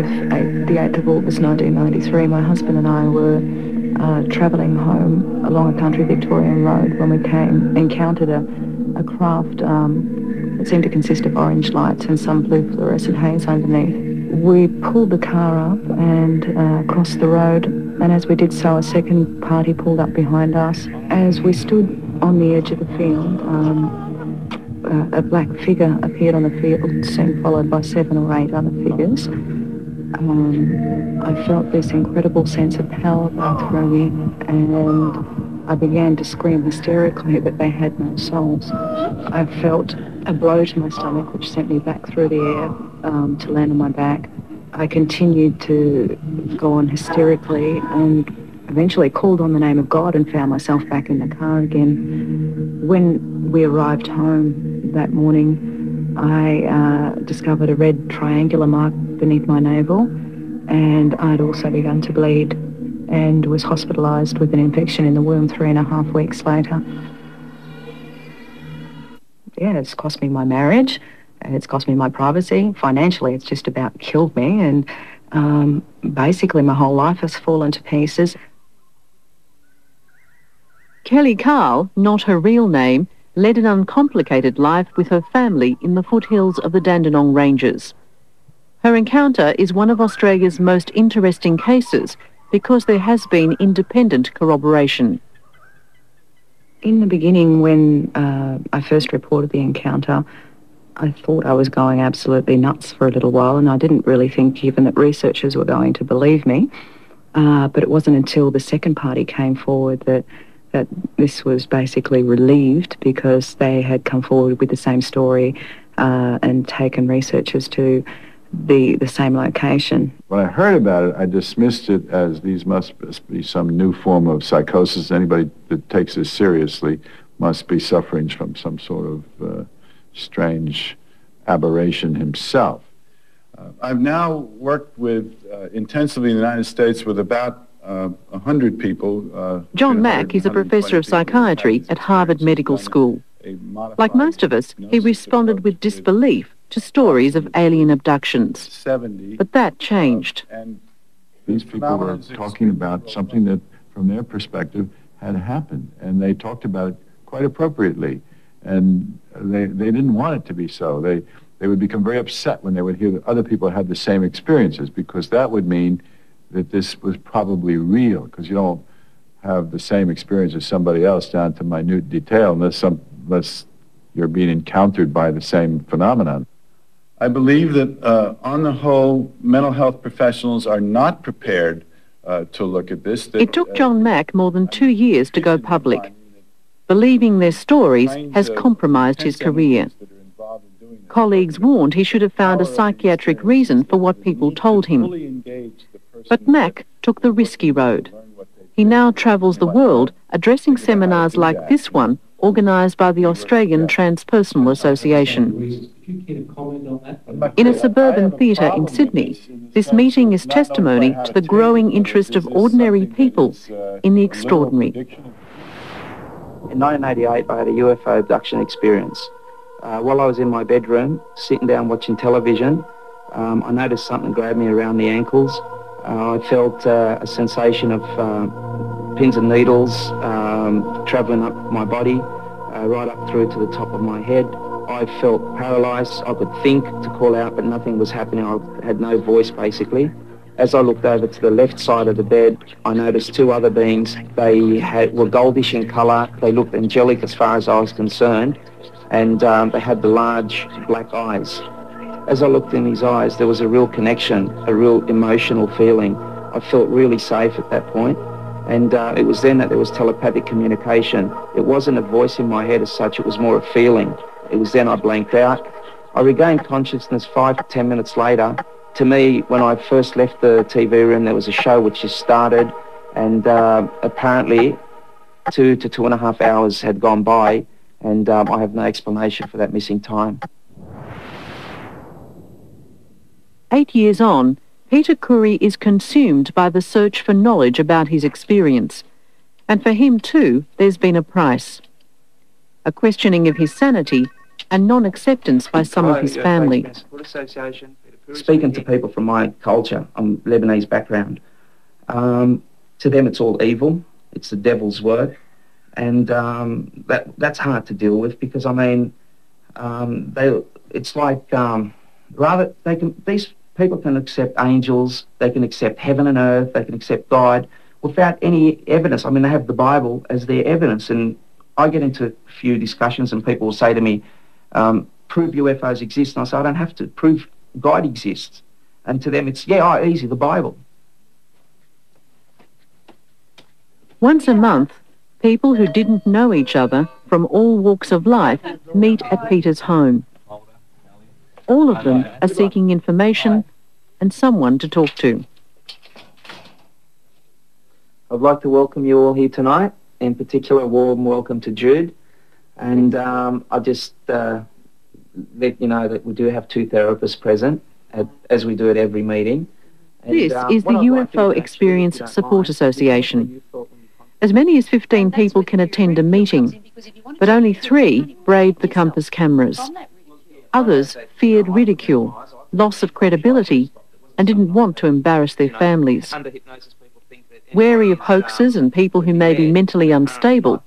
the 8th of August 1993, my husband and I were travelling home along a country Victorian road when we encountered a craft that seemed to consist of orange lights and some blue fluorescent haze underneath. We pulled the car up and crossed the road, and as we did so, a second party pulled up behind us. As we stood on the edge of the field, a black figure appeared on the field, soon followed by 7 or 8 other figures. I felt this incredible sense of power go through me, and I began to scream hysterically that they had no souls. I felt a blow to my stomach, which sent me back through the air to land on my back. I continued to go on hysterically and eventually called on the name of God and found myself back in the car again. When we arrived home that morning, I discovered a red triangular mark beneath my navel, and I'd also begun to bleed and was hospitalised with an infection in the womb 3.5 weeks later. Yeah, it's cost me my marriage, it's cost me my privacy. Financially, it's just about killed me, and basically my whole life has fallen to pieces. Kelly Carl, not her real name, led an uncomplicated life with her family in the foothills of the Dandenong Ranges. Her encounter is one of Australia's most interesting cases because there has been independent corroboration. In the beginning, when I first reported the encounter, I thought I was going absolutely nuts for a little while, and I didn't really think even that researchers were going to believe me. But it wasn't until the second party came forward that this was basically relieved, because they had come forward with the same story and taken researchers to the same location. When I heard about it, I dismissed it as these must be some new form of psychosis. Anybody that takes this seriously must be suffering from some sort of strange aberration himself. I've now worked with intensively in the United States with about 100 people. John Mack is a professor of psychiatry at Harvard Medical School. Like most of us, he responded with disbelief to stories of alien abductions. But that changed. These people were talking about something that, from their perspective, had happened, and they talked about it quite appropriately. And they didn't want it to be so. They would become very upset when they would hear that other people had the same experiences, because that would mean that this was probably real, because you don't have the same experience as somebody else down to minute detail unless you're being encountered by the same phenomenon. I believe that, on the whole, mental health professionals are not prepared to look at this. It took John Mack more than 2 years to go public. Believing their stories has compromised his career. Colleagues warned he should have found a psychiatric reason for what people told him. But Mack took the risky road. He now travels the world addressing seminars like this one, organised by the Australian Transpersonal Association. In a suburban theatre in Sydney, this meeting is testimony to the growing interest of ordinary people in the extraordinary. In 1988, I had a UFO abduction experience. While I was in my bedroom, sitting down watching television, I noticed something grab me around the ankles. I felt a sensation of pins and needles travelling up my body, right up through to the top of my head. I felt paralysed. I could think to call out, but nothing was happening. I had no voice, basically. As I looked over to the left side of the bed, I noticed 2 other beings. They were goldish in colour. They looked angelic as far as I was concerned, and they had the large black eyes. As I looked in his eyes, there was a real connection, a real emotional feeling. I felt really safe at that point, and it was then that there was telepathic communication. It wasn't a voice in my head as such, it was more a feeling. It was then I blanked out. I regained consciousness 5 to 10 minutes later. To me, when I first left the TV room, there was a show which just started, and apparently 2 to 2.5 hours had gone by, and I have no explanation for that missing time. 8 years on, Peter Khoury is consumed by the search for knowledge about his experience. And for him too, there's been a price. A questioning of his sanity and non-acceptance by some of his family. speaking to people from my culture, I'm Lebanese background, to them it's all evil, it's the devil's work, and that's hard to deal with because, I mean, it's like, these people can accept angels, they can accept heaven and earth, they can accept God without any evidence. I mean, they have the Bible as their evidence, and I get into a few discussions and people will say to me, prove UFOs exist, and I say, I don't have to. Prove God exists. And to them it's, yeah, easy, the Bible. Once a month, people who didn't know each other from all walks of life meet at Peter's home. All of them are seeking information and someone to talk to. I'd like to welcome you all here tonight. In particular, a warm welcome to Jude. And I just let you know that we do have 2 therapists present, as we do at every meeting. And, this is the UFO Experience Support Association. As many as 15 people can attend a meeting, but only 3 braved the compass cameras. Others feared ridicule, loss of credibility, and didn't want to embarrass their families. Wary of hoaxes and people who may be mentally unstable,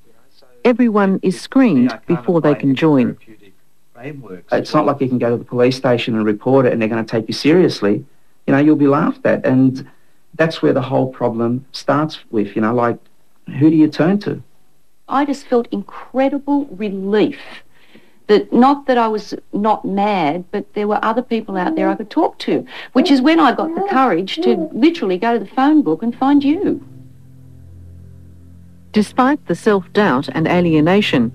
everyone is screened before they can join. It's not like you can go to the police station and report it and they're going to take you seriously. You know, you'll be laughed at. And that's where the whole problem starts with, you know, like, who do you turn to? I just felt incredible relief. Not that I was not mad, but there were other people out there I could talk to, which is when I got the courage to literally go to the phone book and find you. Despite the self-doubt and alienation,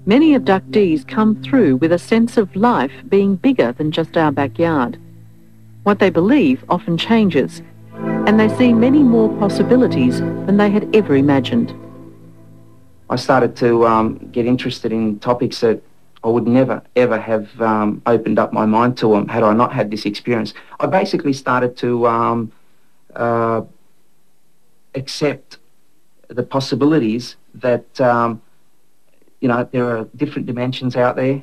many abductees come through with a sense of life being bigger than just our backyard. What they believe often changes, and they see many more possibilities than they had ever imagined. I started to get interested in topics that I would never, ever have opened up my mind to them had I not had this experience. I basically started to accept the possibilities that, you know, there are different dimensions out there.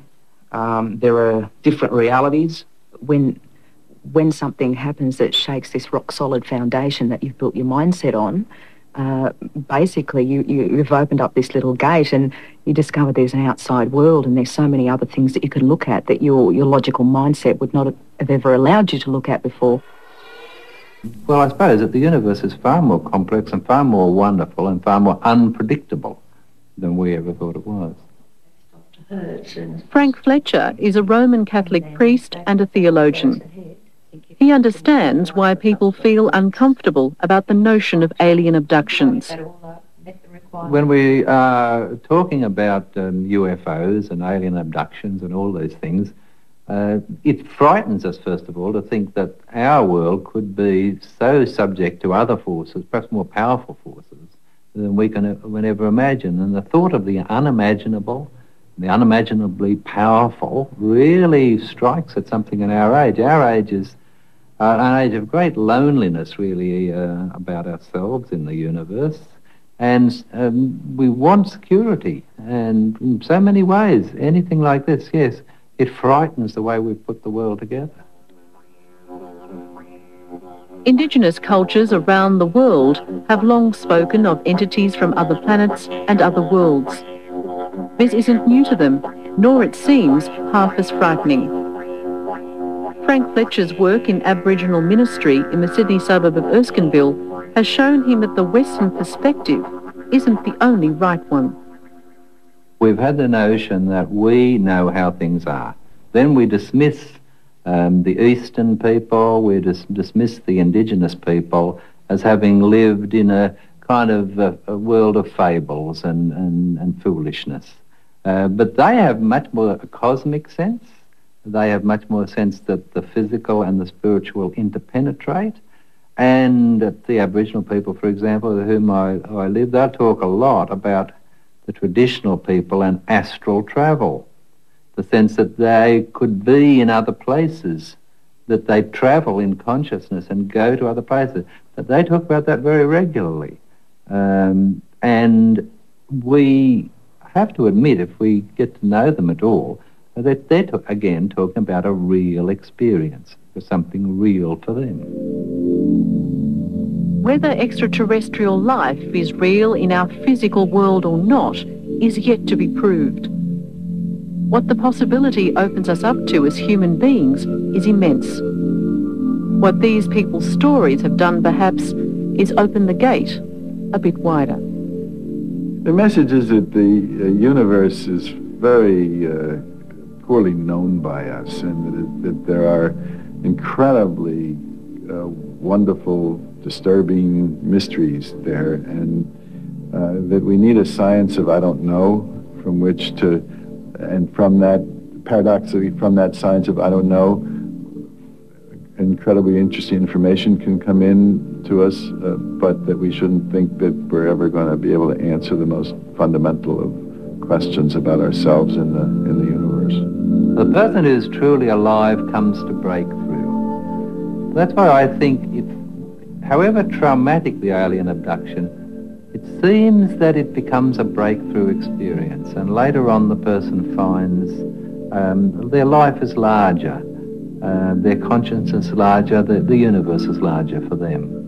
There are different realities. When something happens that shakes this rock-solid foundation that you've built your mindset on, basically you've opened up this little gate and you discover there's an outside world and there's so many other things that you can look at that your logical mindset would not have ever allowed you to look at before. Well, I suppose that the universe is far more complex and far more wonderful and far more unpredictable than we ever thought it was. Frank Fletcher is a Roman Catholic priest and a theologian. He understands why people feel uncomfortable about the notion of alien abductions. When we are talking about UFOs and alien abductions and all those things, it frightens us, first of all, to think that our world could be so subject to other forces, perhaps more powerful forces, than we can ever imagine. And the thought of the unimaginable, the unimaginably powerful, really strikes at something in our age. Our age is an age of great loneliness, really, about ourselves in the universe. And we want security. And in so many ways, anything like this, yes, it frightens the way we've put the world together. Indigenous cultures around the world have long spoken of entities from other planets and other worlds. This isn't new to them, nor, it seems, half as frightening. Frank Fletcher's work in Aboriginal ministry in the Sydney suburb of Erskineville has shown him that the Western perspective isn't the only right one. We've had the notion that we know how things are. Then we dismiss the Eastern people, we dismiss the Indigenous people as having lived in a kind of a world of fables and foolishness. But they have much more a cosmic sense. They have much more sense that the physical and the spiritual interpenetrate. And the Aboriginal people, for example, with whom I live, they'll talk a lot about the traditional people and astral travel, the sense that they could be in other places, that they travel in consciousness and go to other places. But they talk about that very regularly. And we have to admit, if we get to know them at all, They're again talking about a real experience, or something real for them. Whether extraterrestrial life is real in our physical world or not is yet to be proved. What the possibility opens us up to as human beings is immense. What these people's stories have done, perhaps, is open the gate a bit wider. The message is that the universe is very poorly known by us, and that there are incredibly wonderful, disturbing mysteries there, and that we need a science of I don't know from which to, and from that, paradoxically, from that science of I don't know, incredibly interesting information can come in to us, but that we shouldn't think that we're ever going to be able to answer the most fundamental of questions about ourselves in the universe. The person who's truly alive comes to break through. That's why I think, however traumatic the alien abduction, it seems that it becomes a breakthrough experience, and later on the person finds their life is larger, their conscience is larger, the universe is larger for them.